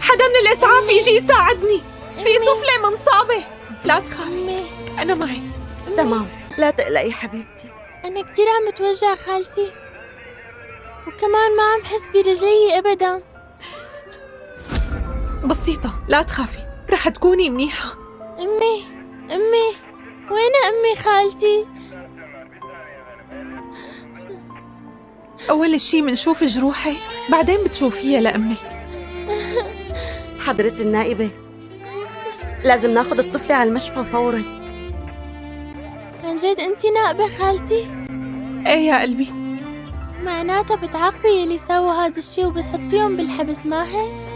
حدا من الإسعاف يجي يساعدني، في طفلة منصابة. لا تخافي، أنا معك. تمام، لا تقلقي حبيبتي. أنا كتير عم بتوجع خالتي، وكمان ما عم حس برجلي أبدا. بسيطة، لا تخافي، رح تكوني منيحة. أمي وين أمي خالتي؟ أول شي منشوف جروحي، بعدين بتشوفيها لأمك. حضرة النائبة، لازم ناخد الطفلة على المشفى فورا. عن جد أنتي نائبة خالتي؟ إيه يا قلبي. معناتها بتعاقبي يلي سووا هذا الشي وبتحطيهم بالحبس، ما هيك؟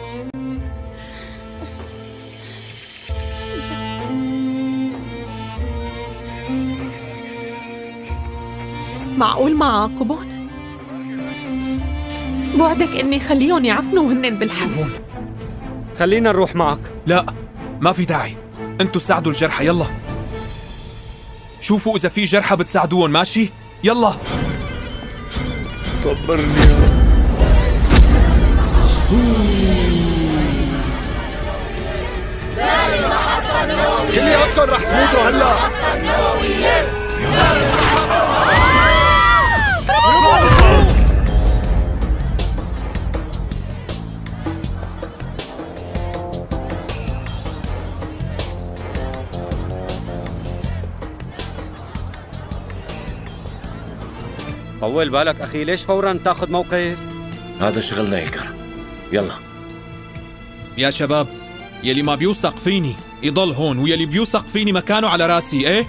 معقول ما عاقبون؟ بوعدك إني خليهم يعفنوا هنن بالحبس. خلينا نروح معك. لا، ما في داعي، انتوا ساعدوا الجرحى. يلا شوفوا إذا في جرحى بتساعدوهم. ماشي، يلا. صبرني يا كلياتكم رح تموتوا هلا. طول بالك أخي، ليش فوراً تاخذ موقف؟ هذا شغلنا يا كرم. يلا يا شباب، يلي ما بيوثق فيني يضل هون، ويلي بيوثق فيني مكانه على راسي. ايه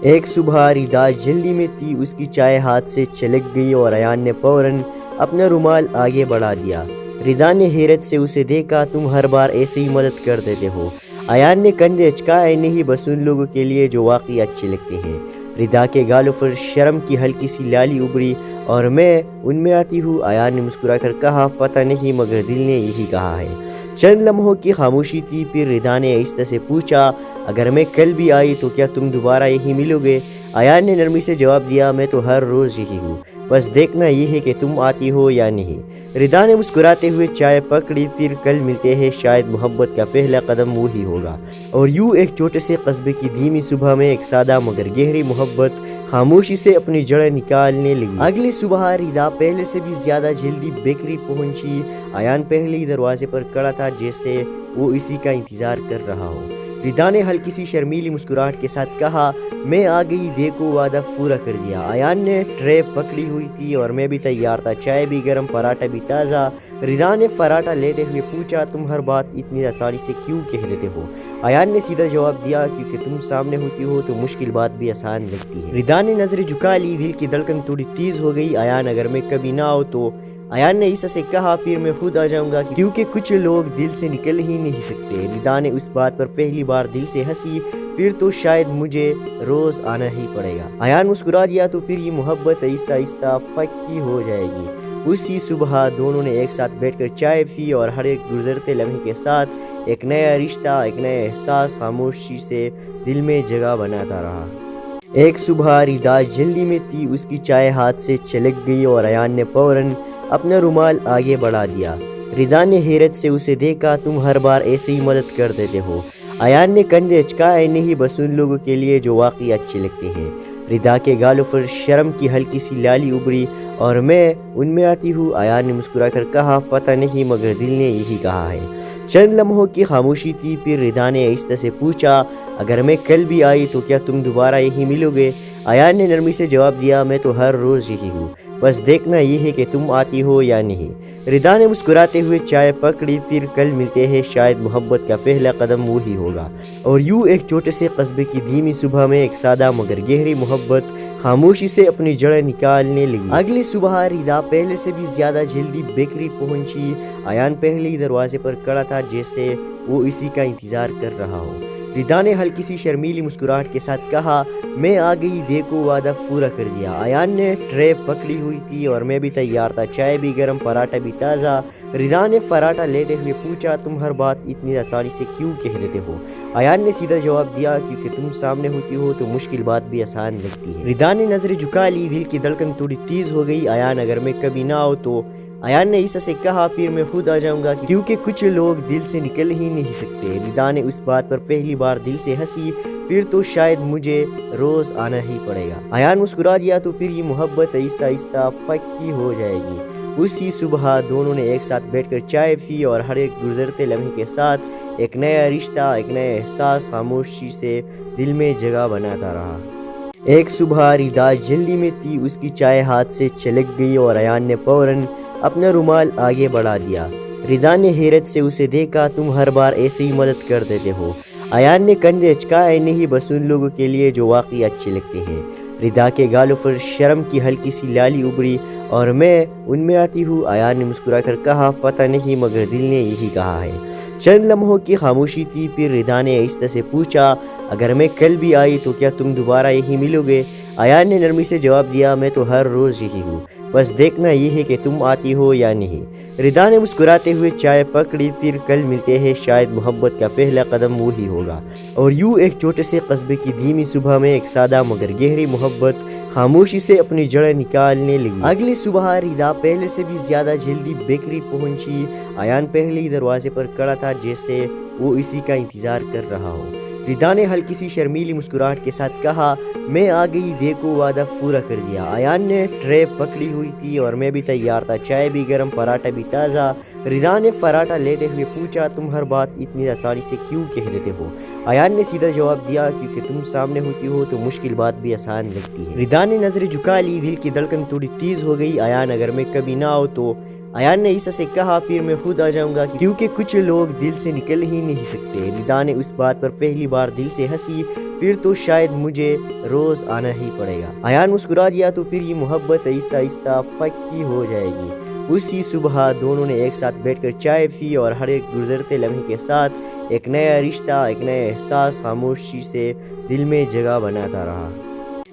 ایک صبح ردا جلدی میں تھی، اس کی چائے ہاتھ سے چھلک گئی اور ایان نے فوراً اپنا رومال آگے بڑھا دیا۔ ردا نے حیرت سے اسے دیکھا، تم ہر بار ایسے ہی مدد کر دیتے ہو۔ ایان نے کندھے اچکائے، نہیں بس ان لوگوں کے لیے جو واقعی اچھے لگتے ہیں۔ ردا کے گالوں پر شرم کی ہلکی سی لالی ابھری، اور میں ان میں آتی ہوں۔ ایان نے مسکرا کر کہا، پتہ نہیں مگر دل نے یہی کہا ہے۔ چند لمحوں کی خاموشی تھی، پھر ردا نے آہستہ سے پوچھا، اگر میں کل بھی آئی تو کیا تم دوبارہ یہی ملو گے؟ ایان نے نرمی سے جواب دیا، میں تو ہر روز یہی ہوں، بس دیکھنا یہ ہے کہ تم آتی ہو یا نہیں۔ ردا نے مسکراتے ہوئے چائے پکڑی، پھر کل ملتے ہیں، شاید محبت کا پہلا قدم وہی ہوگا۔ اور یوں ایک چھوٹے سے قصبے کی دھیمی صبح میں ایک سادہ مگر گہری محبت خاموشی سے اپنی جڑیں نکالنے لگی۔ اگلی صبح ردا پہلے سے بھی زیادہ جلدی بیکری پہنچی۔ ایان پہلے ہی دروازے پر کھڑا تھا، جیسے وہ اسی کا انتظار کر رہا ہو۔ ردا نے ہلکی سی شرمیلی مسکراہٹ کے ساتھ کہا، میں آ گئی، دیکھو وعدہ پورا کر دیا۔ ایان نے ٹرے پکڑی ہوئی تھی اور میں بھی تیار تھا، چائے بھی گرم، پراٹھا بھی تازہ۔ ردا نے پراٹھا لیتے ہوئے پوچھا، تم ہر بات اتنی آسانی سے کیوں کہہ دیتے ہو؟ ایان نے سیدھا جواب دیا، کیونکہ تم سامنے ہوتی ہو تو مشکل بات بھی آسان لگتی ہے۔ ردا نے نظریں جھکا لی، دل کی دھڑکن تھوڑی تیز ہو گئی۔ ایان اگر میں کبھی نہ آؤ تو؟ ایان نے عیسیٰ سے کہا، پھر میں خود آ جاؤں گا، کیونکہ کچھ لوگ دل سے نکل ہی نہیں سکتے۔ ردا نے اس بات پر پہلی بار دل سے ہنسی، پھر تو شاید مجھے روز آنا ہی پڑے گا۔ ایان مسکرا دیا، تو پھر یہ محبت آہستہ آہستہ پکی ہو جائے گی۔ اسی صبح دونوں نے ایک ساتھ بیٹھ کر چائے پی، اور ہر ایک گزرتے لمحے کے ساتھ ایک نیا رشتہ، ایک نیا احساس خاموشی سے دل میں جگہ بناتا رہا۔ ایک صبح ردا جلدی میں تھی، اس کی چائے ہاتھ سے چھلک گئی اور ایان نے فوراً اپنا رومال آگے بڑھا دیا۔ ردا نے حیرت سے اسے دیکھا، تم ہر بار ایسے ہی مدد کر دیتے ہو۔ ایان نے کندھے اچکائے، نہیں بس ان لوگوں کے لیے جو واقعی اچھے لگتے ہیں۔ ردا کے گالوں پر شرم کی ہلکی سی لالی ابھری، اور میں ان میں آتی ہوں۔ ایان نے مسکرا کر کہا، پتہ نہیں مگر دل نے یہی کہا ہے۔ چند لمحوں کی خاموشی تھی، پھر ردا نے آہستہ سے پوچھا، اگر میں کل بھی آئی تو کیا تم دوبارہ یہی ملو گے؟ ایان نے نرمی سے جواب دیا، میں تو ہر روز یہی ہوں، بس دیکھنا یہ ہے کہ تم آتی ہو یا نہیں۔ ردا نے مسکراتے ہوئے چائے پکڑی، پھر کل ملتے ہیں، شاید محبت کا پہلا قدم وہی ہوگا۔ اور یوں ایک چھوٹے سے قصبے کی دھیمی صبح میں ایک سادہ مگر گہری محبت خاموشی سے اپنی جڑیں نکالنے لگی۔ اگلی صبح ردا پہلے سے بھی زیادہ جلدی بیکری پہنچی۔ ایان پہلے ہی دروازے پر کھڑا تھا، جیسے وہ اسی کا انتظار کر رہا ہو۔ ردا نے ہلکی سی شرمیلی مسکراہٹ کے ساتھ کہا، میں آ گئی، دیکھو وعدہ پورا کر دیا۔ ایان نے ٹرے پکڑی ہوئی تھی اور میں بھی تیار تھا، چائے بھی گرم، پراٹھا بھی تازہ۔ ردا نے پراٹھا لیتے ہوئے پوچھا، تم ہر بات اتنی آسانی سے کیوں کہہ دیتے ہو؟ ایان نے سیدھا جواب دیا، کیونکہ تم سامنے ہوتی ہو تو مشکل بات بھی آسان لگتی ہے۔ ردا نے نظریں جھکا لی، دل کی دھڑکن تھوڑی تیز ہو گئی۔ ایان اگر میں کبھی نہ آؤ تو؟ ایان نے عیسیٰ سے کہا پھر میں خود آ جاؤں گا کیونکہ کچھ لوگ دل سے نکل ہی نہیں سکتے۔ ردا نے اس بات پر پہلی بار دل سے ہنسی، پھر تو شاید مجھے روز آنا ہی پڑے گا۔ ایان مسکرا دیا تو پھر یہ محبت آہستہ آہستہ پکی ہو جائے گی۔ اسی صبح دونوں نے ایک ساتھ بیٹھ کر چائے پی اور ہر ایک گزرتے لمحے کے ساتھ ایک نیا رشتہ، ایک نیا احساس خاموشی سے دل میں جگہ بناتا رہا۔ ایک صبح ردا جلدی میں تھی، اس کی چائے ہاتھ سے چھلک گئی اور ایان نے فوراً اپنا رومال آگے بڑھا دیا۔ ردا نے حیرت سے اسے دیکھا، تم ہر بار ایسے ہی مدد کر دیتے ہو۔ ایان نے کندھے اچکائے، نہیں بس ان لوگوں کے لیے جو واقعی اچھے لگتے ہیں۔ ردا کے گالوں پر شرم کی ہلکی سی لالی ابھری، اور میں ان میں آتی ہوں۔ ایان نے مسکرا کر کہا، پتہ نہیں مگر دل نے یہی کہا ہے۔ چند لمحوں کی خاموشی تھی، پھر ردا نے آہستہ سے پوچھا، اگر میں کل بھی آئی تو کیا تم دوبارہ یہی ملو گے؟ ایان نے نرمی سے جواب دیا، میں تو ہر روز یہی ہوں، بس دیکھنا یہ ہے کہ تم آتی ہو یا نہیں۔ ردا نے مسکراتے ہوئے چائے پکڑی، پھر کل ملتے ہیں، شاید محبت کا پہلا قدم وہی ہوگا۔ اور یوں ایک چھوٹے سے قصبے کی دھیمی صبح میں ایک سادہ مگر گہری محبت خاموشی سے اپنی جڑیں نکالنے لگی۔ اگلی صبح ردا پہلے سے بھی زیادہ جلدی بیکری پہنچی۔ ایان پہلے ہی دروازے پر کھڑا تھا، جیسے وہ اسی کا انتظار کر رہا ہو۔ ردا نے ہلکی سی شرمیلی مسکراہٹ کے ساتھ کہا، میں آ گئی، دیکھو وعدہ پورا کر دیا۔ ایان نے ٹرے پکڑی ہوئی تھی اور میں بھی تیار تھا، چائے بھی گرم، پراٹھا بھی تازہ۔ ردا نے پراٹھا لیتے ہوئے پوچھا، تم ہر بات اتنی آسانی سے کیوں کہہ دیتے ہو؟ ایان نے سیدھا جواب دیا، کیونکہ تم سامنے ہوتی ہو تو مشکل بات بھی آسان لگتی ہے۔ ردا نے نظر جھکا لی، دل کی دھڑکن تھوڑی تیز ہو گئی۔ ایان اگر میں کبھی نہ آؤ تو ایان نے عیسیٰ سے کہا، پھر میں خود آ جاؤں گا کیونکہ کچھ لوگ دل سے نکل ہی نہیں سکتے۔ ردا نے اس بات پر پہلی بار دل سے ہنسی، پھر تو شاید مجھے روز آنا ہی پڑے گا۔ ایان مسکرا دیا تو پھر یہ محبت آہستہ آہستہ پکی ہو جائے گی۔ اسی صبح دونوں نے ایک ساتھ بیٹھ کر چائے پی اور ہر ایک گزرتے لمحے کے ساتھ ایک نیا رشتہ، ایک نیا احساس خاموشی سے دل میں جگہ بناتا رہا۔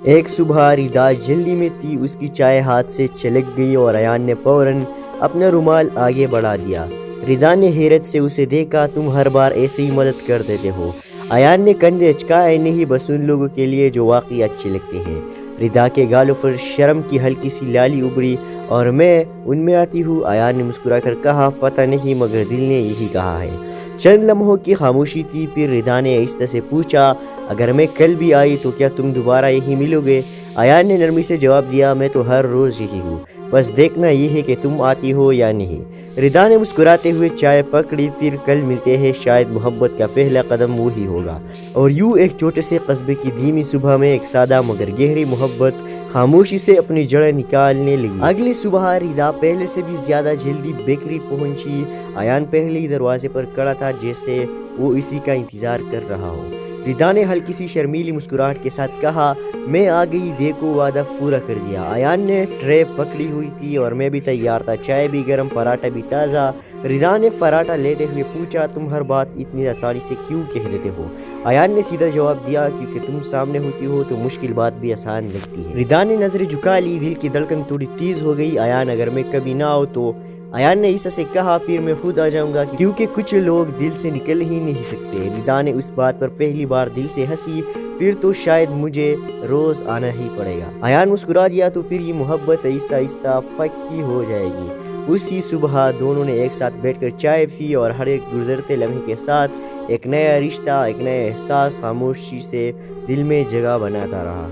ایک صبح ردا جلدی میں تھی، اس کی چائے ہاتھ سے چھلک گئی اور ایان نے فوراً اپنا رومال آگے بڑھا دیا۔ ردا نے حیرت سے اسے دیکھا، تم ہر بار ایسے ہی مدد کر دیتے ہو۔ ایان نے کندھے اچکائے، نہیں بس ان لوگوں کے لیے جو واقعی اچھے لگتے ہیں۔ ردا کے گالوں پر شرم کی ہلکی سی لالی ابھری، اور میں ان میں آتی ہوں۔ ایان نے مسکرا کر کہا، پتہ نہیں مگر دل نے یہی کہا ہے۔ چند لمحوں کی خاموشی تھی، پھر ردا نے آہستہ سے پوچھا، اگر میں کل بھی آئی تو کیا تم دوبارہ یہی ملو گے؟ ایان نے نرمی سے جواب دیا، میں تو ہر روز یہی ہوں، بس دیکھنا یہ ہے کہ تم آتی ہو یا نہیں۔ ردا نے مسکراتے ہوئے چائے پکڑی، پھر کل ملتے ہیں، شاید محبت کا پہلا قدم وہی ہوگا۔ اور یوں ایک چھوٹے سے قصبے کی دھیمی صبح میں ایک سادہ مگر گہری محبت خاموشی سے اپنی جڑیں نکالنے لگی۔ اگلی صبح ردا پہلے سے بھی زیادہ جلدی بیکری پہنچی۔ ایان پہلے ہی دروازے پر کھڑا تھا، جیسے وہ اسی کا انتظار کر رہا ہو۔ ردا نے ہلکی سی شرمیلی مسکراہٹ کے ساتھ کہا، میں آ گئی، دیکھو وعدہ پورا کر دیا۔ ایان نے ٹرے پکڑی ہوئی تھی اور میں بھی تیار تھا، چائے بھی گرم، پراٹھا بھی تازہ۔ ردا نے پراٹھا لیتے ہوئے پوچھا، تم ہر بات اتنی آسانی سے کیوں کہہ دیتے ہو؟ ایان نے سیدھا جواب دیا، کیونکہ تم سامنے ہوتی ہو تو مشکل بات بھی آسان لگتی ہے۔ ردا نے نظر جھکا لی، دل کی دھڑکن تھوڑی تیز ہو گئی۔ ایان اگر میں کبھی نہ آؤ تو ایان نے عیسیٰ سے کہا، پھر میں خود آ جاؤں گا کیونکہ کچھ لوگ دل سے نکل ہی نہیں سکتے۔ ردا نے اس بات پر پہلی بار دل سے ہنسی، پھر تو شاید مجھے روز آنا ہی پڑے گا۔ ایان مسکرا دیا تو پھر یہ محبت آہستہ آہستہ پکی ہو جائے گی۔ اسی صبح دونوں نے ایک ساتھ بیٹھ کر چائے پی اور ہر ایک گزرتے لمحے کے ساتھ ایک نیا رشتہ، ایک نیا احساس خاموشی سے دل میں جگہ بناتا رہا۔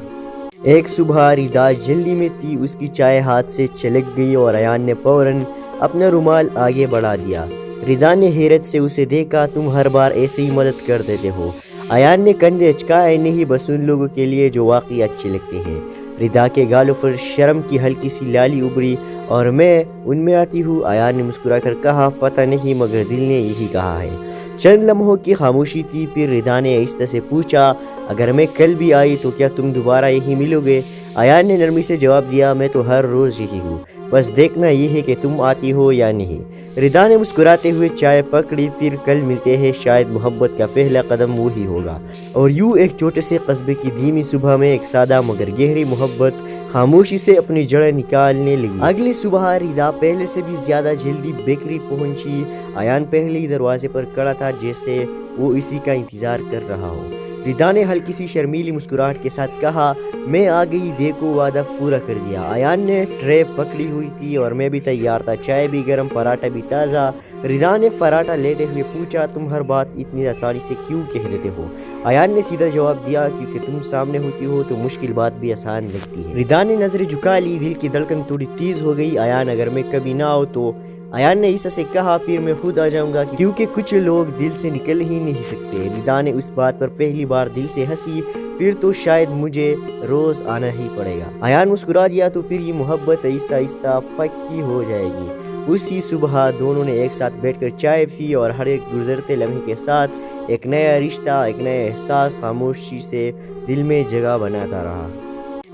ایک صبح ردا جلدی میں تھی، اس کی چائے ہاتھ سے چھلک گئی اور ایان نے فوراً اپنا رومال آگے بڑھا دیا۔ ردا نے حیرت سے اسے دیکھا، تم ہر بار ایسے ہی مدد کر دیتے ہو۔ ایان نے کندھے اچکائے، نہیں بس ان لوگوں کے لیے جو واقعی اچھے لگتے ہیں۔ ردا کے گالوں پر شرم کی ہلکی سی لالی ابھری، اور میں ان میں آتی ہوں۔ ایان نے مسکرا کر کہا، پتہ نہیں مگر دل نے یہی کہا ہے۔ چند لمحوں کی خاموشی تھی، پھر ردا نے آہستہ سے پوچھا، اگر میں کل بھی آئی تو کیا تم دوبارہ یہی ملو گے؟ ایان نے نرمی سے جواب دیا، میں تو ہر روز یہی ہوں، بس دیکھنا یہ ہے کہ تم آتی ہو یا نہیں۔ ردا نے مسکراتے ہوئے چائے پکڑی، پھر کل ملتے ہیں، شاید محبت کا پہلا قدم وہی ہوگا۔ اور یوں ایک چھوٹے سے قصبے کی دھیمی صبح میں ایک سادہ مگر گہری محبت خاموشی سے اپنی جڑیں نکالنے لگی۔ اگلی صبح ردا پہلے سے بھی زیادہ جلدی بیکری پہنچی۔ ایان پہلے ہی دروازے پر کھڑا تھا، جیسے وہ اسی کا انتظار کر رہا ہو۔ ردا نے ہلکی سی شرمیلی مسکراہٹ کے ساتھ کہا، میں آ گئی، دیکھو وعدہ پورا کر دیا۔ ایان نے ٹرے پکڑی ہوئی تھی اور میں بھی تیار تھا، چائے بھی گرم، پراٹھا بھی تازہ۔ ردا نے پراٹھا لیتے ہوئے پوچھا، تم ہر بات اتنی آسانی سے کیوں کہہ دیتے ہو؟ ایان نے سیدھا جواب دیا، کیونکہ تم سامنے ہوتی ہو تو مشکل بات بھی آسان لگتی ہے۔ ردا نے نظر جھکا لی، دل کی دھڑکن تھوڑی تیز ہو گئی۔ ایان اگر میں کبھی نہ آؤ تو؟ ایان نے عیسیٰ سے کہا، پھر میں خود آ جاؤں گا، کیونکہ کچھ لوگ دل سے نکل ہی نہیں سکتے۔ ردا نے اس بات پر پہلی بار دل سے ہنسی، پھر تو شاید مجھے روز آنا ہی پڑے گا۔ ایان مسکرا دیا، تو پھر یہ محبت آہستہ آہستہ پکی ہو جائے گی۔ اسی صبح دونوں نے ایک ساتھ بیٹھ کر چائے پی اور ہر ایک گزرتے لمحے کے ساتھ ایک نیا رشتہ، ایک نیا احساس خاموشی سے دل میں جگہ بناتا رہا۔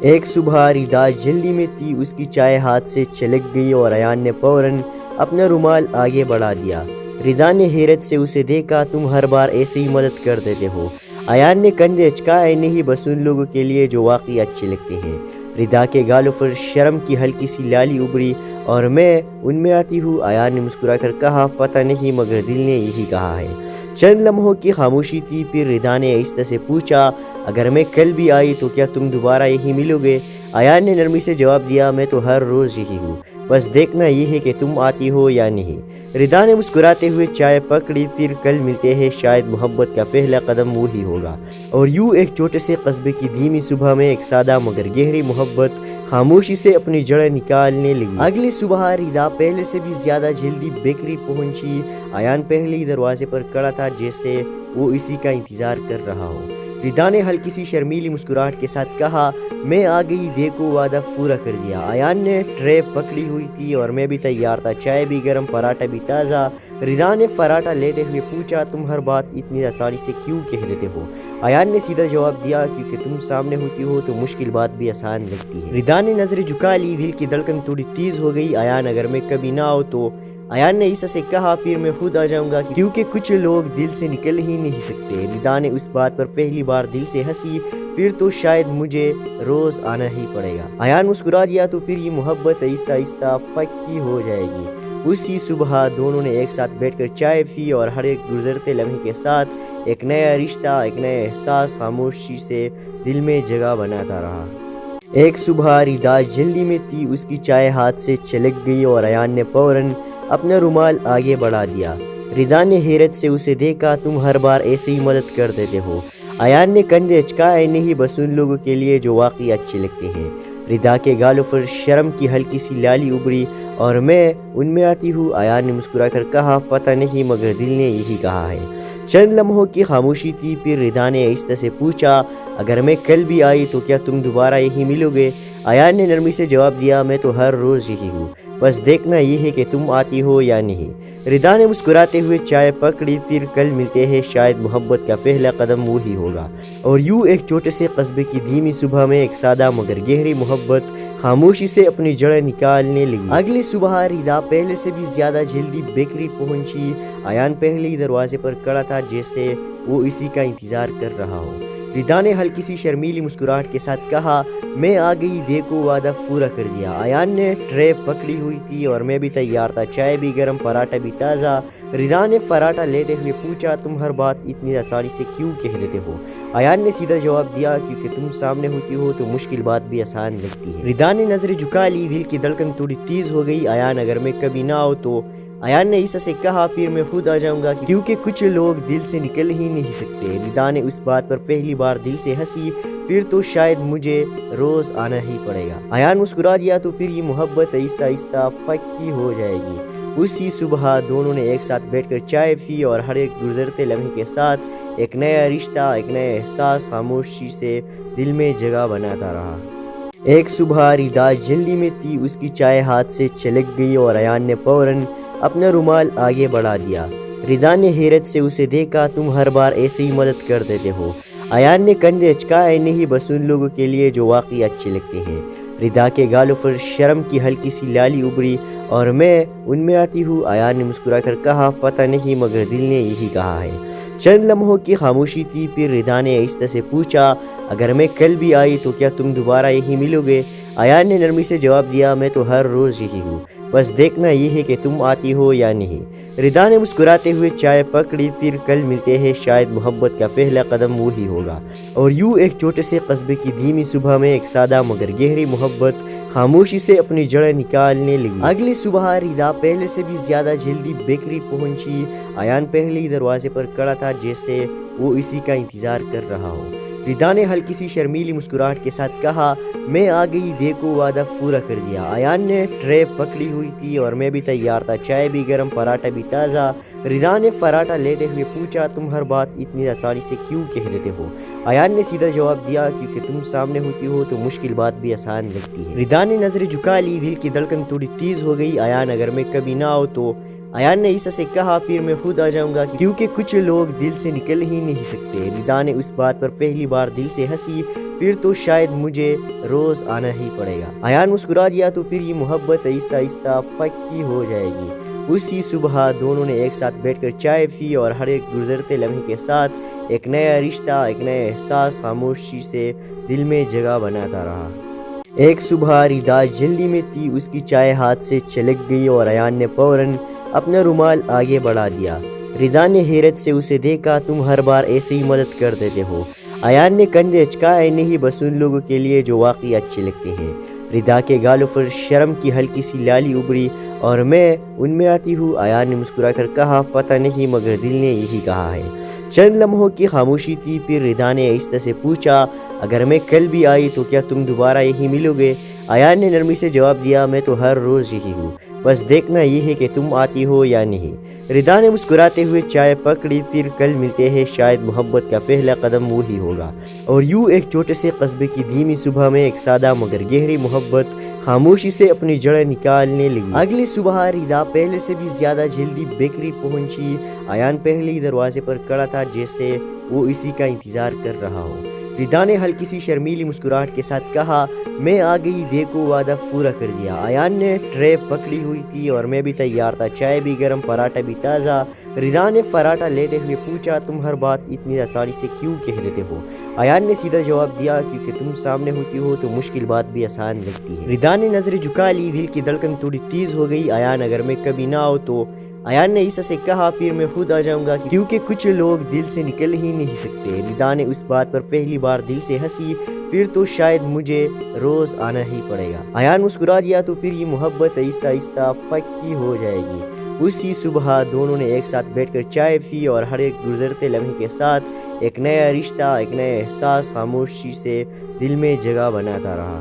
ایک صبح ردا جلدی میں تھی، اس کی چائے ہاتھ سے چھلک گئی اور ایان نے فوراً اپنا رومال آگے بڑھا دیا۔ ردا نے حیرت سے اسے دیکھا، تم ہر بار ایسے ہی مدد کر دیتے ہو؟ ایان نے کندھے اچکائے، نہیں، بس ان لوگوں کے لیے جو واقعی اچھے لگتے ہیں۔ ردا کے گالوں پر شرم کی ہلکی سی لالی ابھری، اور میں ان میں آتی ہوں؟ ایان نے مسکرا کر کہا، پتہ نہیں، مگر دل نے یہی کہا ہے۔ چند لمحوں کی خاموشی تھی، پھر ردا نے آہستہ سے پوچھا، اگر میں کل بھی آئی تو کیا تم دوبارہ یہی ملو گے؟ ایان نے نرمی سے جواب دیا، میں تو ہر روز یہی ہوں، بس دیکھنا یہ ہے کہ تم آتی ہو یا نہیں۔ ردا نے مسکراتے ہوئے چائے پکڑی، پھر کل ملتے ہیں، شاید محبت کا پہلا قدم وہی ہوگا۔ اور یوں ایک چھوٹے سے قصبے کی دھیمی صبح میں ایک سادہ مگر گہری محبت خاموشی سے اپنی جڑیں نکالنے لگی۔ اگلی صبح ردا پہلے سے بھی زیادہ جلدی بیکری پہنچی۔ ایان پہلے ہی دروازے پر کھڑا تھا، جیسے وہ اسی کا انتظار کر رہا ہو۔ ردا نے ہلکی سی شرمیلی مسکراہٹ کے ساتھ کہا، میں آ گئی، دیکھو وعدہ پورا کر دیا۔ ایان نے ٹرے پکڑی ہوئی تھی اور میں بھی تیار تھا، چائے بھی گرم، پراٹھا بھی تازہ۔ ردا نے پراٹھا لیتے ہوئے پوچھا، تم ہر بات اتنی آسانی سے کیوں کہہ دیتے ہو؟ ایان نے سیدھا جواب دیا، کیونکہ تم سامنے ہوتی ہو تو مشکل بات بھی آسان لگتی ہے۔ ردا نے نظر جھکا لی، دل کی دھڑکن تھوڑی تیز ہو گئی۔ ایان اگر میں کبھی نہ آؤ تو؟ ایان نے عیسیٰ سے کہا، پھر میں خود آ جاؤں گا، کیونکہ کچھ لوگ دل سے نکل ہی نہیں سکتے۔ ردا نے اس بات پر پہلی بار دل سے ہنسی، پھر تو شاید مجھے روز آنا ہی پڑے گا۔ ایان مسکرا دیا، تو پھر یہ محبت آہستہ آہستہ پکی ہو جائے گی۔ اسی صبح دونوں نے ایک ساتھ بیٹھ کر چائے پی اور ہر ایک گزرتے لمحے کے ساتھ ایک نیا رشتہ، ایک نیا احساس خاموشی سے دل میں جگہ بناتا رہا۔ ایک صبح ردا جلدی میں تھی، اس کی چائے ہاتھ سے چھلک گئی اور ایان نے فوراً اپنا رومال آگے بڑھا دیا۔ ردا نے حیرت سے اسے دیکھا، تم ہر بار ایسے ہی مدد کر دیتے ہو؟ ایان نے کندھے اچکائے، نہیں، بس ان لوگوں کے لیے جو واقعی اچھے لگتے ہیں۔ ردا کے گالوں پر شرم کی ہلکی سی لالی ابھری، اور میں ان میں آتی ہوں؟ ایان نے مسکرا کر کہا، پتہ نہیں، مگر دل نے یہی کہا ہے۔ چند لمحوں کی خاموشی تھی، پھر ردا نے آہستہ سے پوچھا، اگر میں کل بھی آئی تو کیا تم دوبارہ یہی ملو گے؟ ایان نے نرمی سے جواب دیا، میں تو ہر روز یہی ہوں، بس دیکھنا یہ ہے کہ تم آتی ہو یا نہیں۔ ردا نے مسکراتے ہوئے چائے پکڑی، پھر کل ملتے ہیں، شاید محبت کا پہلا قدم وہی ہوگا۔ اور یوں ایک چھوٹے سے قصبے کی دھیمی صبح میں ایک سادہ مگر گہری محبت خاموشی سے اپنی جڑیں نکالنے لگی۔ اگلی صبح ردا پہلے سے بھی زیادہ جلدی بیکری پہنچی۔ ایان پہلے ہی دروازے پر کھڑا تھا، جیسے وہ اسی کا انتظار کر رہا ہو۔ ردا نے ہلکی سی شرمیلی مسکراہٹ کے ساتھ کہا، میں آ گئی، دیکھو وعدہ پورا کر دیا۔ ایان نے ٹرے پکڑی ہوئی تھی اور میں بھی تیار تھا، چائے بھی گرم، پراٹھا بھی تازہ۔ ردا نے پراٹھا لیتے ہوئے پوچھا، تم ہر بات اتنی آسانی سے کیوں کہہ دیتے ہو؟ ایان نے سیدھا جواب دیا، کیونکہ تم سامنے ہوتی ہو تو مشکل بات بھی آسان لگتی ہے۔ ردا نے نظر جھکا لی، دل کی دھڑکن تھوڑی تیز ہو گئی۔ ایان اگر میں کبھی نہ آؤ تو؟ ایان نے عیسیٰ سے کہا، پھر میں خود آ جاؤں گا، کیونکہ کچھ لوگ دل سے نکل ہی نہیں سکتے۔ ردا نے اس بات پر پہلی بار دل سے ہنسی، پھر تو شاید مجھے روز آنا ہی پڑے گا۔ ایان مسکرا دیا، تو پھر یہ محبت آہستہ آہستہ پکی ہو جائے گی۔ اسی صبح دونوں نے ایک ساتھ بیٹھ کر چائے پی اور ہر ایک گزرتے لمحے کے ساتھ ایک نیا رشتہ، ایک نیا احساس خاموشی سے دل میں جگہ بناتا رہا۔ ایک صبح ردا جلدی میں تھی، اس کی چائے ہاتھ سے چھلک گئی اور ایان نے فوراً اپنا رومال آگے بڑھا دیا۔ ردا نے حیرت سے اسے دیکھا، تم ہر بار ایسے ہی مدد کر دیتے ہو؟ ایان نے کندھے اچکائے، نہیں، بس ان لوگوں کے لیے جو واقعی اچھے لگتے ہیں۔ ردا کے گالوں پر شرم کی ہلکی سی لالی ابھری، اور میں ان میں آتی ہوں؟ ایان نے مسکرا کر کہا، پتہ نہیں، مگر دل نے یہی کہا ہے۔ چند لمحوں کی خاموشی تھی، پھر ردا نے آہستہ سے پوچھا، اگر میں کل بھی آئی تو کیا تم دوبارہ یہی ملو گے؟ ایان نے نرمی سے جواب دیا میں تو ہر روز یہی ہوں، بس دیکھنا یہ ہے کہ تم آتی ہو یا نہیں۔ ردا نے مسکراتے ہوئے چائے پکڑی، پھر کل ملتے ہیں، شاید محبت کا پہلا قدم وہی ہوگا۔ اور یوں ایک چھوٹے سے قصبے کی دھیمی صبح میں ایک سادہ مگر گہری محبت خاموشی سے اپنی جڑیں نکالنے لگی۔ اگلی صبح ردا پہلے سے بھی زیادہ جلدی بیکری پہنچی۔ ایان پہلے ہی دروازے پر کھڑا تھا جیسے وہ اسی کا انتظار کر رہا ہو۔ ردا نے ہلکی سی شرمیلی مسکراہٹ کے ساتھ کہا میں آ گئی، دیکھو وعدہ پورا کر دیا۔ ایان نے ٹرے پکڑی ہوئی تھی اور میں بھی تیار تھا، چائے بھی گرم، پراٹھا بھی تازہ۔ ردا نے پراٹھا لیتے ہوئے پوچھا تم ہر بات اتنی آسانی سے کیوں کہہ دیتے ہو؟ ایان نے سیدھا جواب دیا کیونکہ تم سامنے ہوتی ہو تو مشکل بات بھی آسان لگتی ہے۔ ردا نے نظر جھکا لی، دل کی دھڑکن تھوڑی تیز ہو گئی۔ ایان اگر میں کبھی نہ آؤ تو؟ ایان نے عیسیٰ سے کہا پھر میں خود آ جاؤں گا کیونکہ کچھ لوگ دل سے نکل ہی نہیں سکتے۔ ردا نے اس بات پر پہلی بار دل سے ہنسی، پھر تو شاید مجھے روز آنا ہی پڑے گا۔ ایان مسکرا دیا تو پھر یہ محبت آہستہ آہستہ پکی ہو جائے گی۔ اسی صبح دونوں نے ایک ساتھ بیٹھ کر چائے پی اور ہر ایک گزرتے لمحے کے ساتھ ایک نیا رشتہ، ایک نیا احساس خاموشی سے دل میں جگہ بناتا رہا۔ ایک صبح ردا جلدی میں تھی، اس کی چائے ہاتھ سے چھلک گئی اور ایان نے فوراً اپنا رومال آگے بڑھا دیا۔ ردا نے حیرت سے اسے دیکھا تم ہر بار ایسے ہی مدد کر دیتے ہو۔ ایان نے کندھے اچکائے نہیں، بس ان لوگوں کے لیے جو واقعی اچھے لگتے ہیں۔ ردا کے گالوں پر شرم کی ہلکی سی لالی ابھری اور میں ان میں آتی ہوں۔ ایان نے مسکرا کر کہا پتہ نہیں مگر دل نے یہی کہا ہے۔ چند لمحوں کی خاموشی تھی، پھر ردا نے آہستہ سے پوچھا اگر میں کل بھی آئی تو کیا تم دوبارہ یہی ملو گے؟ ایان نے نرمی سے جواب دیا میں تو ہر روز یہی ہوں، بس دیکھنا یہ ہے کہ تم آتی ہو یا نہیں۔ ردا نے مسکراتے ہوئے چائے پکڑی، پھر کل ملتے ہیں، شاید محبت کا پہلا قدم وہی ہوگا۔ اور یوں ایک چھوٹے سے قصبے کی دھیمی صبح میں ایک سادہ مگر گہری محبت خاموشی سے اپنی جڑیں نکالنے لگی۔ اگلی صبح ردا پہلے سے بھی زیادہ جلدی بیکری پہنچی۔ ایان پہلے ہی دروازے پر کھڑا تھا جیسے وہ اسی کا انتظار کر رہا ہو۔ ردا نے ہلکی سی شرمیلی مسکراہٹ کے ساتھ کہا میں آ گئی، دیکھو وعدہ پورا کر دیا۔ ایان نے ٹرے پکڑی ہوئی تھی اور میں بھی تیار تھا، چائے بھی گرم، پراٹھا بھی تازہ۔ ردا نے پراٹھا لیتے ہوئے پوچھا تم ہر بات اتنی آسانی سے کیوں کہہ دیتے ہو؟ ایان نے سیدھا جواب دیا کیونکہ تم سامنے ہوتی ہو تو مشکل بات بھی آسان لگتی ہے۔ ردا نے نظر جھکا لی، دل کی دھڑکن تھوڑی تیز ہو گئی۔ ایان اگر میں کبھی نہ آؤ تو؟ ایان نے عیسیٰ سے کہا پھر میں خود آ جاؤں گا کیونکہ کچھ لوگ دل سے نکل ہی نہیں سکتے۔ ردا نے اس بات پر پہلی بار دل سے ہنسی، پھر تو شاید مجھے روز آنا ہی پڑے گا۔ ایان مسکرا دیا تو پھر یہ محبت آہستہ آہستہ پکی ہو جائے گی۔ اسی صبح دونوں نے ایک ساتھ بیٹھ کر چائے پی اور ہر ایک گزرتے لمحے کے ساتھ ایک نیا رشتہ، ایک نیا احساس خاموشی سے دل میں جگہ بناتا رہا۔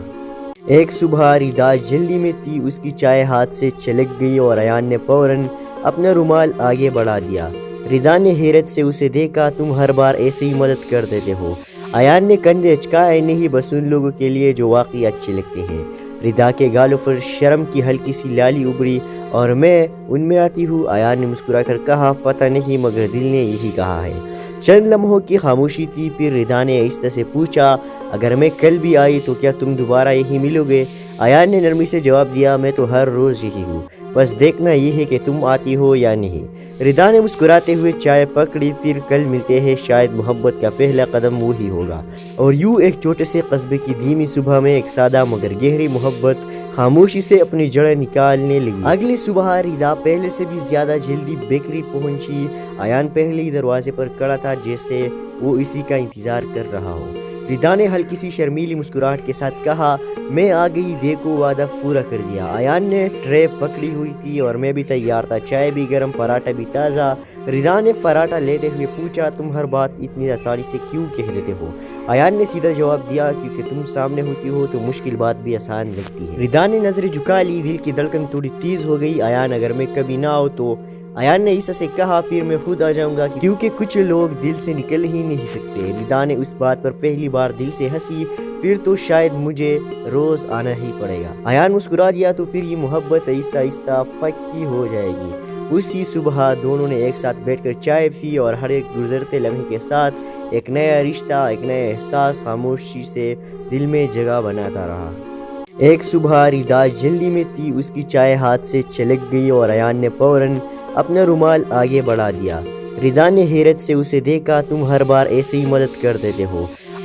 ایک صبح ردا جلدی میں تھی، اس کی چائے ہاتھ سے چھلک گئی اور ایان نے فوراً اپنا رومال آگے بڑھا دیا۔ ردا نے حیرت سے اسے دیکھا تم ہر بار ایسے ہی مدد کر دیتے ہو۔ ایان نے کندھے اچکائے نہیں، بس ان لوگوں کے لیے جو واقعی اچھے لگتے ہیں۔ ردا کے گالوں پر شرم کی ہلکی سی لالی ابھری اور میں ان میں آتی ہوں۔ ایان نے مسکرا کر کہا پتہ نہیں مگر دل نے یہی کہا ہے۔ چند لمحوں کی خاموشی تھی، پھر ردا نے آہستہ سے پوچھا اگر میں کل بھی آئی تو کیا تم دوبارہ یہی ملو گے؟ ایان نے نرمی سے جواب دیا میں تو ہر روز یہی ہوں، بس دیکھنا یہ ہے کہ تم آتی ہو یا نہیں۔ ردا نے مسکراتے ہوئے چائے پکڑی، پھر کل ملتے ہیں، شاید محبت کا پہلا قدم وہی ہوگا۔ اور یوں ایک چھوٹے سے قصبے کی دھیمی صبح میں ایک سادہ مگر گہری محبت خاموشی سے اپنی جڑیں نکالنے لگی۔ اگلی صبح ردا پہلے سے بھی زیادہ جلدی بیکری پہنچی۔ ایان پہلے ہی دروازے پر کھڑا تھا جیسے وہ اسی کا انتظار کر رہا ہو۔ ردا نے ہلکی سی شرمیلی مسکراہٹ کے ساتھ کہا میں آ گئی، دیکھو وعدہ پورا کر دیا۔ ایان نے ٹرے پکڑی ہوئی تھی اور میں بھی تیار تھا، چائے بھی گرم، پراٹھا بھی تازہ۔ ردا نے پراٹھا لیتے ہوئے پوچھا تم ہر بات اتنی آسانی سے کیوں کہہ دیتے ہو؟ ایان نے سیدھا جواب دیا کیونکہ تم سامنے ہوتی ہو تو مشکل بات بھی آسان لگتی ہے۔ ردا نے نظر جھکا لی، دل کی دھڑکن تھوڑی تیز ہو گئی۔ ایان اگر میں کبھی نہ آؤ تو؟ ایان نے عیسیٰ سے کہا پھر میں خود آ جاؤں گا کیونکہ کچھ لوگ دل سے نکل ہی نہیں سکتے۔ ردا نے اس بات پر پہلی بار دل سے ہنسی، پھر تو شاید مجھے روز آنا ہی پڑے گا۔ ایان مسکرا دیا تو پھر یہ محبت آہستہ آہستہ پکی ہو جائے گی۔ اسی صبح دونوں نے ایک ساتھ بیٹھ کر چائے پی اور ہر ایک گزرتے لمحے کے ساتھ ایک نیا رشتہ، ایک نیا احساس خاموشی سے دل میں جگہ بناتا رہا۔ ایک صبح ردا جلدی میں تھی، اس کی چائے ہاتھ سے چھلک گئی اور ایان نے فوراً اپنا رومال آگے بڑھا دیا۔ ردا نے حیرت سے اسے دیکھا تم ہر بار ایسے ہی مدد کر دیتے ہو۔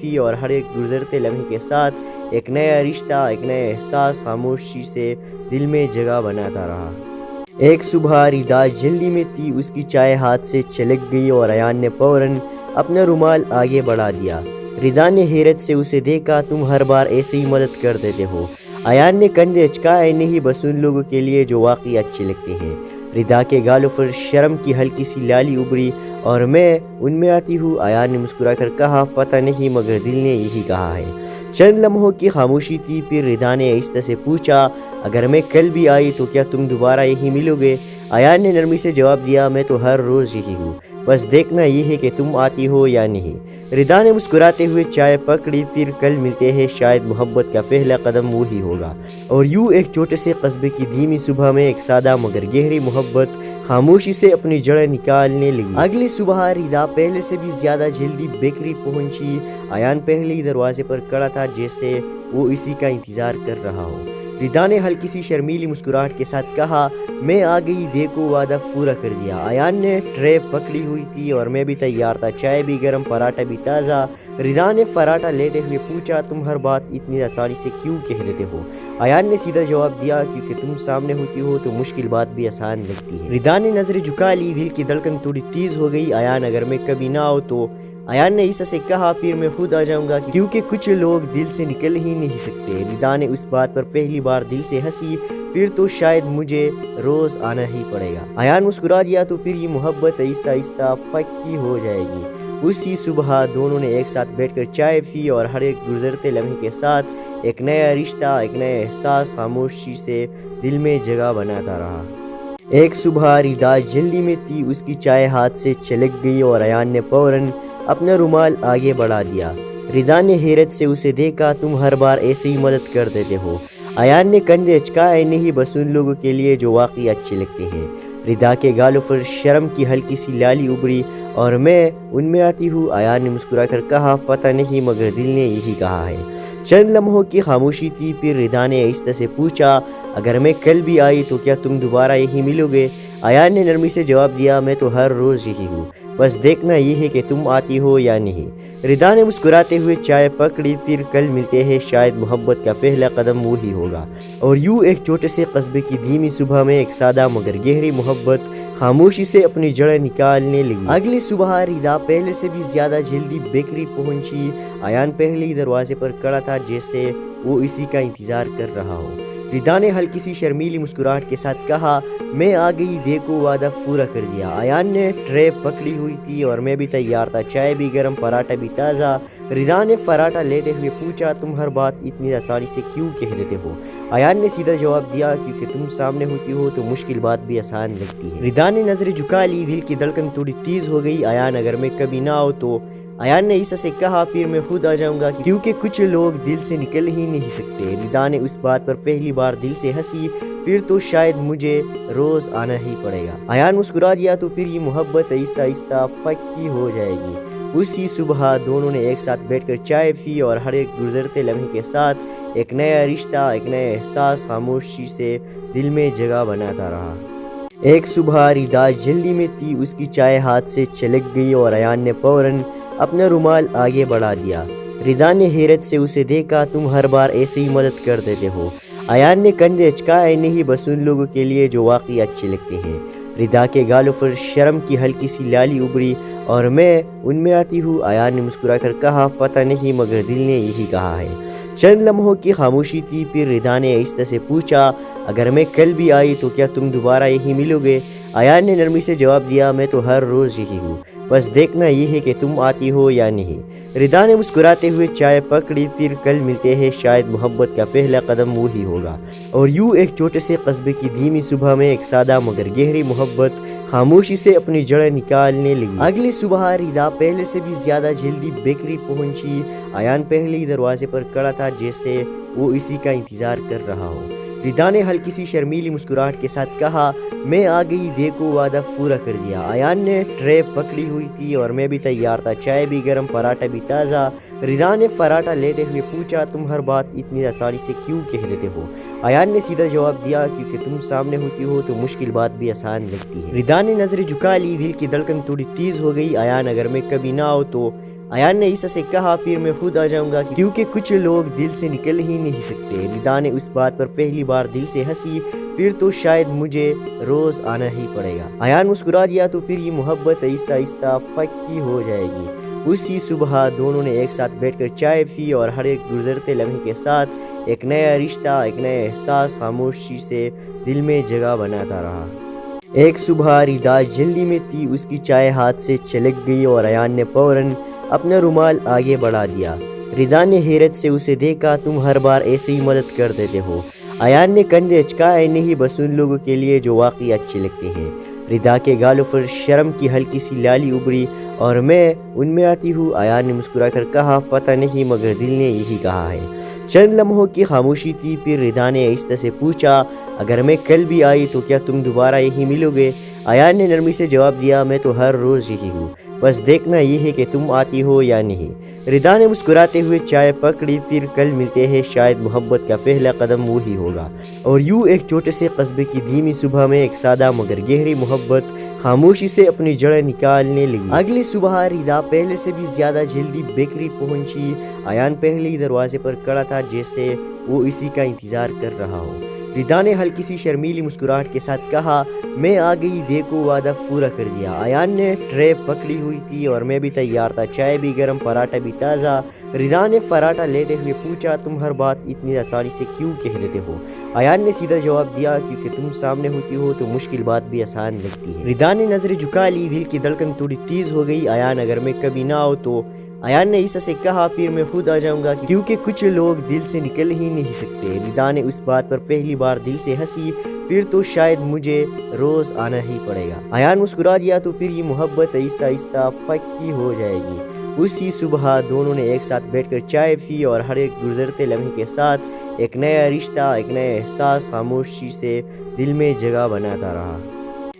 پی اور ہر ایک گزرتے لمحے کے ساتھ ایک نیا رشتہ، ایک نیا احساس خاموشی سے دل میں جگہ بناتا رہا۔ ایک صبح ردا جلدی میں تھی، اس کی چائے ہاتھ سے چھلک گئی اور ایان نے فوراً اپنا رومال آگے بڑھا دیا۔ ردا نے حیرت سے اسے دیکھا، تم ہر بار ایسے ہی مدد کر دیتے ہو۔ ایان نے کندھے اچکائے، نہیں بس ان لوگوں کے لیے جو واقعی اچھے لگتے ہیں۔ ردا کے گالوں پر شرم کی ہلکی سی لالی ابری، اور میں ان میں آتی ہوں، ایان نے مسکرا کر کہا۔ پتہ نہیں مگر دل نے یہی کہا ہے۔ چند لمحوں کی خاموشی تھی، پھر ردا نے آہستہ سے پوچھا، اگر میں کل بھی آئی تو کیا تم دوبارہ یہی ملو گے؟ ایان نے نرمی سے جواب دیا، میں تو ہر روز یہی ہوں، بس دیکھنا یہ ہے کہ تم آتی ہو یا نہیں۔ ردا نے مسکراتے ہوئے چائے پکڑی، پھر کل ملتے ہیں، شاید محبت کا پہلا قدم وہی ہوگا۔ اور یوں ایک چھوٹے سے قصبے کی دھیمی صبح میں ایک سادہ مگر گہری محبت خاموشی سے اپنی جڑیں نکالنے لگی۔ اگلی صبح ردا پہلے سے بھی زیادہ جلدی بیکری پہنچی۔ ایان پہلے ہی دروازے پر کھڑا تھا، جیسے وہ اسی کا انتظار کر رہا ہو۔ ردا نے ہلکی سی شرمیلی مسکراہٹ کے ساتھ کہا، میں آ گئی، دیکھو وعدہ پورا کر دیا۔ ایان نے ٹرے پکڑی ہوئی تھی اور میں بھی تیار تھا، چائے بھی گرم، پراٹھا بھی تازہ۔ ردا نے پراٹھا لیتے ہوئے پوچھا، تم ہر بات اتنی آسانی سے کیوں کہہ دیتے ہو؟ ایان نے سیدھا جواب دیا، کیونکہ تم سامنے ہوتی ہو تو مشکل بات بھی آسان لگتی ہے۔ ردا نے نظر جھکا لی، دل کی دھڑکن تھوڑی تیز ہو گئی۔ ایان اگر میں کبھی نہ آؤ تو؟ ایان نے عیسیٰ سے کہا، پھر میں خود آ جاؤں گا، کیونکہ کچھ لوگ دل سے نکل ہی نہیں سکتے۔ ردا نے اس بات پر پہلی بار دل سے ہنسی، پھر تو شاید مجھے روز آنا ہی پڑے گا۔ ایان مسکرا دیا، تو پھر یہ محبت آہستہ آہستہ پکی ہو جائے گی۔ اسی صبح دونوں نے ایک ساتھ بیٹھ کر چائے پی اور ہر ایک گزرتے لمحے کے ساتھ ایک نیا رشتہ، ایک نیا احساس خاموشی سے دل میں جگہ بناتا رہا۔ ایک صبح ردا جلدی میں تھی، اس کی چائے ہاتھ سے چھلک گئی اور ایان نے فوراً اپنا رومال آگے بڑھا دیا۔ ردا نے حیرت سے اسے دیکھا، تم ہر بار ایسے ہی مدد کر دیتے ہو۔ ایان نے کندھے اچکائے، نہیں بس ان لوگوں کے لیے جو واقعی اچھے لگتے ہیں۔ ردا کے گالوں پر شرم کی ہلکی سی لالی ابری، اور میں ان میں آتی ہوں، ایان نے مسکرا کر کہا۔ پتہ نہیں مگر دل نے یہی کہا ہے۔ چند لمحوں کی خاموشی تھی، پھر ردا نے آہستہ سے پوچھا، اگر میں کل بھی آئی تو کیا تم دوبارہ یہی ملو گے؟ ایان نے نرمی سے جواب دیا، میں تو ہر روز یہی ہوں، بس دیکھنا یہ ہے کہ تم آتی ہو یا نہیں۔ ردا نے مسکراتے ہوئے چائے پکڑی، پھر کل ملتے ہیں، شاید محبت کا پہلا قدم وہی ہوگا۔ اور یوں ایک چھوٹے سے قصبے کی دھیمی صبح میں ایک سادہ مگر گہری محبت خاموشی سے اپنی جڑیں نکالنے لگی۔ اگلی صبح ردا پہلے سے بھی زیادہ جلدی بیکری پہنچی۔ ایان پہلے ہی دروازے پر کھڑا تھا، جیسے وہ اسی کا انتظار کر رہا ہو۔ ردا نے ہلکی سی شرمیلی مسکراہٹ کے ساتھ کہا، میں آ گئی، دیکھو وعدہ پورا کر دیا۔ ایان نے ٹرے پکڑی ہوئی تھی اور میں بھی تیار تھا، چائے بھی گرم، پراٹھا بھی تازہ۔ ردا نے پراٹھا لیتے ہوئے پوچھا، تم ہر بات اتنی آسانی سے کیوں کہہ دیتے ہو؟ ایان نے سیدھا جواب دیا، کیونکہ تم سامنے ہوتی ہو تو مشکل بات بھی آسان لگتی ہے۔ ردا نے نظر جھکا لی، دل کی دھڑکن تھوڑی تیز ہو گئی۔ ایان اگر میں کبھی نہ آؤ تو؟ ایان نے عیسیٰ سے کہا، پھر میں خود آ جاؤں گا، کیونکہ کچھ لوگ دل سے نکل ہی نہیں سکتے۔ ردا نے اس بات پر پہلی بار دل سے ہنسی، پھر تو شاید مجھے روز آنا ہی پڑے گا۔ ایان مسکرا دیا، تو پھر یہ محبت آہستہ آہستہ پکی ہو جائے گی۔ اسی صبح دونوں نے ایک ساتھ بیٹھ کر چائے پی اور ہر ایک گزرتے لمحے کے ساتھ ایک نیا رشتہ، ایک نیا احساس خاموشی سے دل میں جگہ بناتا رہا۔ ایک صبح ردا جلدی میں تھی، اس کی چائے ہاتھ سے چھلک گئی اور ایان نے فوراً اپنا رومال آگے بڑھا دیا۔ ردا نے حیرت سے اسے دیکھا، تم ہر بار ایسے ہی مدد کر دیتے ہو۔ ایان نے کندھے اچکائے، نہیں بس ان لوگوں کے لیے جو واقعی اچھے لگتے ہیں۔ ردا کے گالوں پر شرم کی ہلکی سی لالی ابری، اور میں ان میں آتی ہوں، ایان نے مسکرا کر کہا۔ پتہ نہیں مگر دل نے یہی کہا ہے۔ چند لمحوں کی خاموشی تھی، پھر ردا نے آہستہ سے پوچھا، اگر میں کل بھی آئی تو کیا تم دوبارہ یہی ملو گے؟ ایان نے نرمی سے جواب دیا، میں تو ہر روز یہی ہوں، بس دیکھنا یہ ہے کہ تم آتی ہو یا نہیں۔ ردا نے مسکراتے ہوئے چائے پکڑی، پھر کل ملتے ہیں، شاید محبت کا پہلا قدم وہی ہوگا۔ اور یوں ایک چھوٹے سے قصبے کی دھیمی صبح میں ایک سادہ مگر گہری محبت خاموشی سے اپنی جڑیں نکالنے لگی۔ اگلی صبح ردا پہلے سے بھی زیادہ جلدی بیکری پہنچی۔ ایان پہلے ہی دروازے پر کھڑا تھا، جیسے وہ اسی کا انتظار کر رہا ہو۔ ردا نے ہلکی سی شرمیلی مسکراہٹ کے ساتھ کہا، میں آ گئی، دیکھو وعدہ پورا کر دیا۔ ایان نے ٹرے پکڑی ہوئی تھی اور میں بھی تیار تھا، چائے بھی گرم، پراٹھا بھی تازہ۔ ردا نے پراٹھا لیتے ہوئے پوچھا، تم ہر بات اتنی آسانی سے کیوں کہہ دیتے ہو؟ ایان نے سیدھا جواب دیا، کیونکہ تم سامنے ہوتی ہو تو مشکل بات بھی آسان لگتی ہے۔ ردا نے نظر جھکا لی، دل کی دھڑکن تھوڑی تیز ہو گئی۔ ایان اگر میں کبھی نہ آؤ تو؟ ایان نے عیسیٰ سے کہا، پھر میں خود آ جاؤں گا، کیونکہ کچھ لوگ دل سے نکل ہی نہیں سکتے۔ ردا نے اس بات پر پہلی بار دل سے ہنسی، پھر تو شاید مجھے روز آنا ہی پڑے گا۔ ایان مسکرا دیا، تو پھر یہ محبت آہستہ آہستہ پکی ہو جائے گی۔ اسی صبح دونوں نے ایک ساتھ بیٹھ کر چائے پی اور ہر ایک گزرتے لمحے کے ساتھ ایک نیا رشتہ، ایک نیا احساس خاموشی سے دل میں جگہ بناتا رہا۔ ایک صبح ردا جلدی میں تھی، اس کی چائے ہاتھ سے چھلک گئی اور ایان نے فوراً اپنا رومال آگے بڑھا دیا۔ ردا نے حیرت سے اسے دیکھا، تم ہر بار ایسے ہی مدد کر دیتے ہو؟ ایان نے کندھے اچکائے، نہیں بس ان لوگوں کے لیے جو واقعی اچھے لگتے ہیں۔ ردا کے گالوں پر شرم کی ہلکی سی لالی ابھری، اور میں ان میں آتی ہوں؟ ایان نے مسکرا کر کہا، پتہ نہیں مگر دل نے یہی کہا ہے۔ چند لمحوں کی خاموشی تھی، پھر ردا نے آہستہ سے پوچھا، اگر میں کل بھی آئی تو کیا تم دوبارہ یہی ملو گے؟ ایان نے نرمی سے جواب دیا، میں تو ہر روز یہی ہوں، بس دیکھنا یہ ہے کہ تم آتی ہو یا نہیں۔ ردا نے مسکراتے ہوئے چائے پکڑی، پھر کل ملتے ہیں، شاید محبت کا پہلا قدم وہی ہوگا۔ اور یوں ایک چھوٹے سے قصبے کی دھیمی صبح میں ایک سادہ مگر گہری محبت خاموشی سے اپنی جڑیں نکالنے لگی۔ اگلی صبح ردا پہلے سے بھی زیادہ جلدی بیکری پہنچی۔ ایان پہلے ہی دروازے پر کھڑا تھا، جیسے وہ اسی کا انتظار کر رہا ہو۔ ردا نے ہلکی سی شرمیلی مسکراہٹ کے ساتھ کہا، میں آ گئی، دیکھو وعدہ پورا کر دیا۔ ایان نے ٹرے پکڑی ہوئی تھی اور میں بھی تیار تھا، چائے بھی گرم، پراٹھا بھی تازہ۔ ردا نے پراٹھا لیتے ہوئے پوچھا، تم ہر بات اتنی آسانی سے کیوں کہہ دیتے ہو؟ ایان نے سیدھا جواب دیا، کیونکہ تم سامنے ہوتی ہو تو مشکل بات بھی آسان لگتی ہے۔ ردا نے نظر جھکا لی، دل کی دھڑکن تھوڑی تیز ہو گئی۔ ایان اگر میں کبھی نہ آؤ تو؟ ایان نے عیسیٰ سے کہا، پھر میں خود آ جاؤں گا، کیونکہ کچھ لوگ دل سے نکل ہی نہیں سکتے۔ ردا نے اس بات پر پہلی بار دل سے ہنسی، پھر تو شاید مجھے روز آنا ہی پڑے گا۔ ایان مسکرا دیا، تو پھر یہ محبت آہستہ آہستہ پکی ہو جائے گی۔ اسی صبح دونوں نے ایک ساتھ بیٹھ کر چائے پی اور ہر ایک گزرتے لمحے کے ساتھ ایک نیا رشتہ، ایک نیا احساس خاموشی سے دل میں جگہ بناتا رہا۔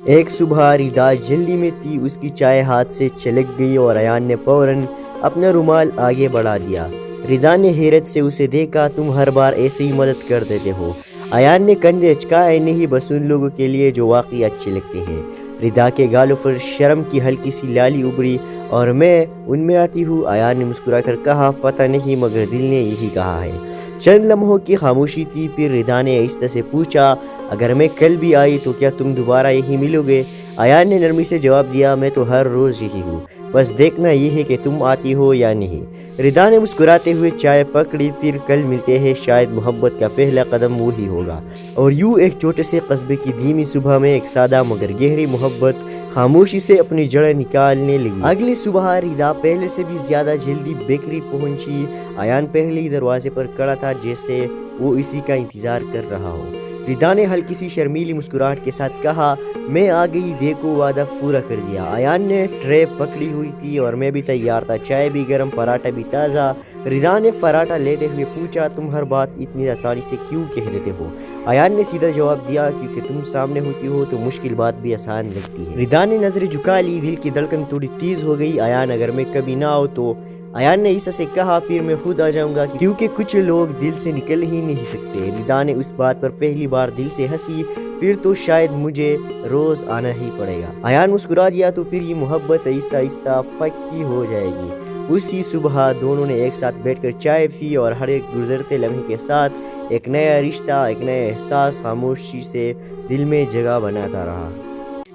ایک صبح ردا جلدی میں تھی، اس کی چائے ہاتھ سے چھلک گئی اور ایان نے فوراً اپنا رومال آگے بڑھا دیا۔ ردا نے حیرت سے اسے دیکھا، تم ہر بار ایسے ہی مدد کر دیتے ہو؟ ایان نے کندھے اچکائے، نہیں بس ان لوگوں کے لیے جو واقعی اچھے لگتے ہیں۔ ردا کے گالوں پر شرم کی ہلکی سی لالی ابھری، اور میں ان میں آتی ہوں؟ ایان نے مسکرا کر کہا، پتہ نہیں مگر دل نے یہی کہا ہے۔ چند لمحوں کی خاموشی تھی، پھر ردا نے آہستہ سے پوچھا، اگر میں کل بھی آئی تو کیا تم دوبارہ یہی ملو گے؟ ایان نے نرمی سے جواب دیا، میں تو ہر روز یہی ہوں، بس دیکھنا یہ ہے کہ تم آتی ہو یا نہیں۔ ردا نے مسکراتے ہوئے چائے پکڑی، پھر کل ملتے ہیں، شاید محبت کا پہلا قدم وہی ہوگا۔ اور یوں ایک چھوٹے سے قصبے کی دھیمی صبح میں ایک سادہ مگر گہری محبت خاموشی سے اپنی جڑیں نکالنے لگی۔ اگلی صبح ردا پہلے سے بھی زیادہ جلدی بیکری پہنچی۔ ایان پہلے ہی دروازے پر کھڑا تھا، جیسے وہ اسی کا انتظار کر رہا ہو۔ ردا نے ہلکی سی شرمیلی مسکراہٹ کے ساتھ کہا، میں آ گئی، دیکھو وعدہ پورا کر دیا۔ ایان نے ٹرے پکڑی ہوئی تھی اور میں بھی تیار تھا، چائے بھی گرم، پراٹھا بھی تازہ۔ ردا نے پراٹھا لیتے ہوئے پوچھا، تم ہر بات اتنی آسانی سے کیوں کہہ دیتے ہو؟ ایان نے سیدھا جواب دیا، کیونکہ تم سامنے ہوتی ہو تو مشکل بات بھی آسان لگتی ہے۔ ردا نے نظر جھکا لی، دل کی دھڑکن تھوڑی تیز ہو گئی۔ ایان اگر میں کبھی نہ آؤ تو؟ ایان نے عیسیٰ سے کہا، پھر میں خود آ جاؤں گا، کیونکہ کچھ لوگ دل سے نکل ہی نہیں سکتے۔ ردا نے اس بات پر پہلی بار دل سے ہنسی، پھر تو شاید مجھے روز آنا ہی پڑے گا۔ ایان مسکرا دیا، تو پھر یہ محبت آہستہ آہستہ پکی ہو جائے گی۔ اسی صبح دونوں نے ایک ساتھ بیٹھ کر چائے پی اور ہر ایک گزرتے لمحے کے ساتھ ایک نیا رشتہ، ایک نیا احساس خاموشی سے دل میں جگہ بناتا رہا۔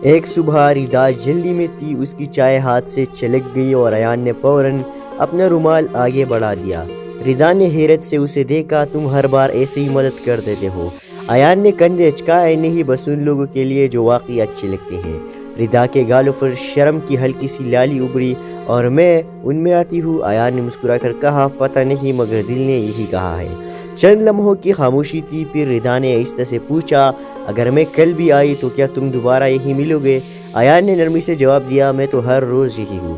ایک صبح ردا جلدی میں تھی، اس کی چائے ہاتھ سے چھلک گئی اور ایان نے فوراً اپنا رومال آگے بڑھا دیا۔ ردا نے حیرت سے اسے دیکھا، تم ہر بار ایسے ہی مدد کر دیتے ہو؟ ایان نے کندھے اچکائے، نہیں بس ان لوگوں کے لیے جو واقعی اچھے لگتے ہیں۔ ردا کے گالوں پر شرم کی ہلکی سی لالی ابھری، اور میں ان میں آتی ہوں؟ ایان نے مسکرا کر کہا، پتہ نہیں مگر دل نے یہی کہا ہے۔ چند لمحوں کی خاموشی تھی، پھر ردا نے آہستہ سے پوچھا، اگر میں کل بھی آئی تو کیا تم دوبارہ یہی ملو گے؟ ایان نے نرمی سے جواب دیا، میں تو ہر روز یہی ہوں،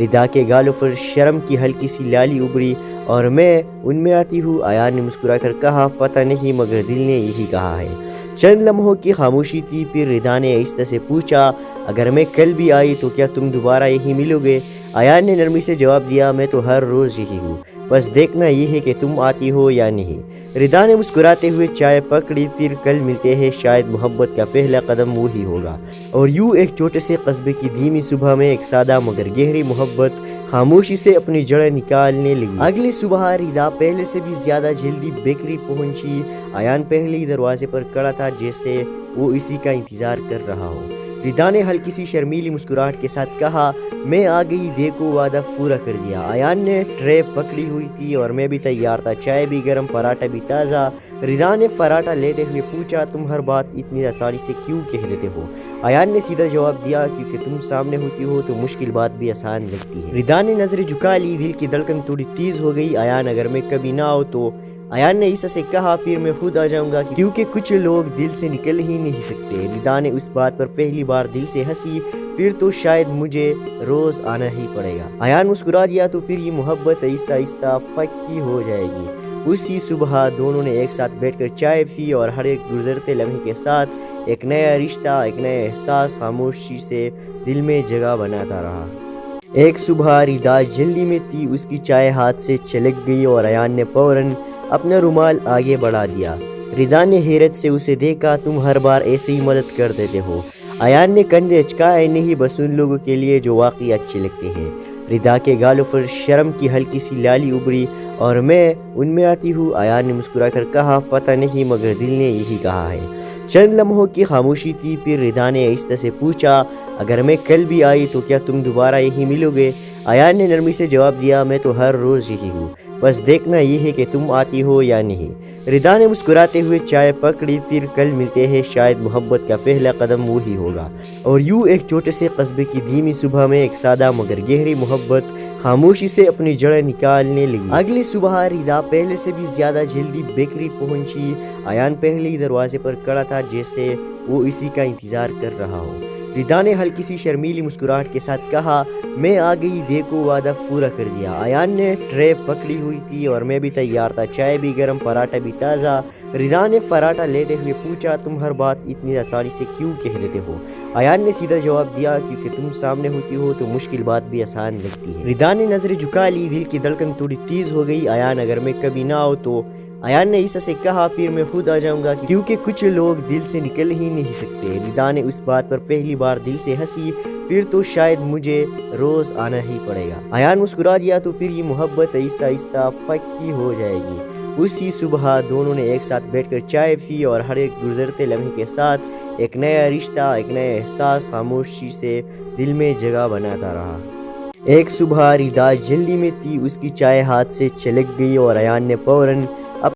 ردا کے گالوں پر شرم کی ہلکی سی لالی ابھری اور میں ان میں آتی ہوں۔ ایان نے مسکرا کر کہا، پتہ نہیں مگر دل نے یہی کہا ہے۔ چند لمحوں کی خاموشی تھی، پھر ردا نے آہستہ سے پوچھا، اگر میں کل بھی آئی تو کیا تم دوبارہ یہی ملو گے؟ ایان نے نرمی سے جواب دیا، میں تو ہر روز یہی ہوں، بس دیکھنا یہ ہے کہ تم آتی ہو یا نہیں۔ ردا نے مسکراتے ہوئے چائے پکڑی، پھر کل ملتے ہیں، شاید محبت کا پہلا قدم وہی ہوگا۔ اور یوں ایک چھوٹے سے قصبے کی دھیمی صبح میں ایک سادہ مگر گہری محبت خاموشی سے اپنی جڑیں نکالنے لگی۔ اگلی صبح ردا پہلے سے بھی زیادہ جلدی بیکری پہنچی۔ ایان پہلے ہی دروازے پر کھڑا تھا، جیسے وہ اسی کا انتظار کر رہا ہو۔ ردا نے ہلکی سی شرمیلی مسکراہٹ کے ساتھ کہا، میں آ گئی، دیکھو وعدہ پورا کر دیا۔ ایان نے ٹرے پکڑی ہوئی تھی اور میں بھی تیار تھا، چائے بھی گرم، پراٹھا بھی تازہ۔ ردا نے پراٹھا لیتے ہوئے پوچھا، تم ہر بات اتنی آسانی سے کیوں کہہ دیتے ہو؟ ایان نے سیدھا جواب دیا، کیونکہ تم سامنے ہوتی ہو تو مشکل بات بھی آسان لگتی ہے۔ ردا نے نظر جھکا لی، دل کی دھڑکن تھوڑی تیز ہو گئی۔ ایان، اگر میں کبھی نہ آؤ تو؟ ایان نے عیسیٰ سے کہا، پھر میں خود آ جاؤں گا، کیونکہ کچھ لوگ دل سے نکل ہی نہیں سکتے۔ ردا نے اس بات پر پہلی بار دل سے ہنسی، پھر تو شاید مجھے روز آنا ہی پڑے گا۔ ایان مسکرا دیا، تو پھر یہ محبت آہستہ آہستہ پکی ہو جائے گی۔ اسی صبح دونوں نے ایک ساتھ بیٹھ کر چائے پی اور ہر ایک گزرتے لمحے کے ساتھ ایک نیا رشتہ، ایک نیا احساس خاموشی سے دل میں جگہ بناتا رہا۔ ایک صبح ردا جلدی میں تھی، اس کی چائے ہاتھ سے چھلک گئی اور ایان نے فوراً اپنا رومال آگے بڑھا دیا۔ ردا نے حیرت سے اسے دیکھا، تم ہر بار ایسے ہی مدد کر دیتے ہو؟ ایان نے کندھے اچکائے، نہیں، بس ان لوگوں کے لیے جو واقعی اچھے لگتے ہیں۔ ردا کے گالوں پر شرم کی ہلکی سی لالی ابھری اور میں ان میں آتی ہوں۔ ایان نے مسکرا کر کہا، پتہ نہیں مگر دل نے یہی کہا ہے۔ چند لمحوں کی خاموشی تھی، پھر ردا نے آہستہ سے پوچھا، اگر میں کل بھی آئی تو کیا تم دوبارہ یہی ملو گے؟ ایان نے نرمی سے جواب دیا، میں تو ہر روز یہی ہوں، بس دیکھنا یہ ہے کہ تم آتی ہو یا نہیں۔ ردا نے مسکراتے ہوئے چائے پکڑی، پھر کل ملتے ہیں، شاید محبت کا پہلا قدم وہی ہوگا۔ اور یوں ایک چھوٹے سے قصبے کی دھیمی صبح میں ایک سادہ مگر گہری محبت خاموشی سے اپنی جڑیں نکالنے لگی۔ اگلی صبح ردا پہلے سے بھی زیادہ جلدی بیکری پہنچی۔ ایان پہلے ہی دروازے پر کھڑا تھا، جیسے وہ اسی کا انتظار کر رہا ہو۔ ردا نے ہلکی سی شرمیلی مسکراہٹ کے ساتھ کہا، میں آ گئی، دیکھو وعدہ پورا کر دیا۔ ایان نے ٹرے پکڑی ہوئی تھی اور میں بھی تیار تھا، چائے بھی گرم، پراٹھا بھی تازہ۔ ردا نے پراٹھا لیتے ہوئے پوچھا، تم ہر بات اتنی آسانی سے کیوں کہہ دیتے ہو؟ ایان نے سیدھا جواب دیا، کیونکہ تم سامنے ہوتی ہو تو مشکل بات بھی آسان لگتی ہے۔ ردا نے نظر جھکا لی، دل کی دھڑکن تھوڑی تیز ہو گئی۔ ایان، اگر میں کبھی نہ آؤ تو؟ ایان نے عیسیٰ سے کہا، پھر میں خود آ جاؤں گا، کیونکہ کچھ لوگ دل سے نکل ہی نہیں سکتے۔ ردا نے اس بات پر پہلی بار دل سے ہنسی، پھر تو شاید مجھے روز آنا ہی پڑے گا۔ ایان مسکرا دیا، تو پھر یہ محبت آہستہ آہستہ پکی ہو جائے گی۔ اسی صبح دونوں نے ایک ساتھ بیٹھ کر چائے پی اور ہر ایک گزرتے لمحے کے ساتھ ایک نیا رشتہ، ایک نیا احساس خاموشی سے دل میں جگہ بناتا رہا۔ ایک صبح ردا جلدی میں تھی، اس کی چائے ہاتھ سے چھلک گئی اور ایان نے فوراً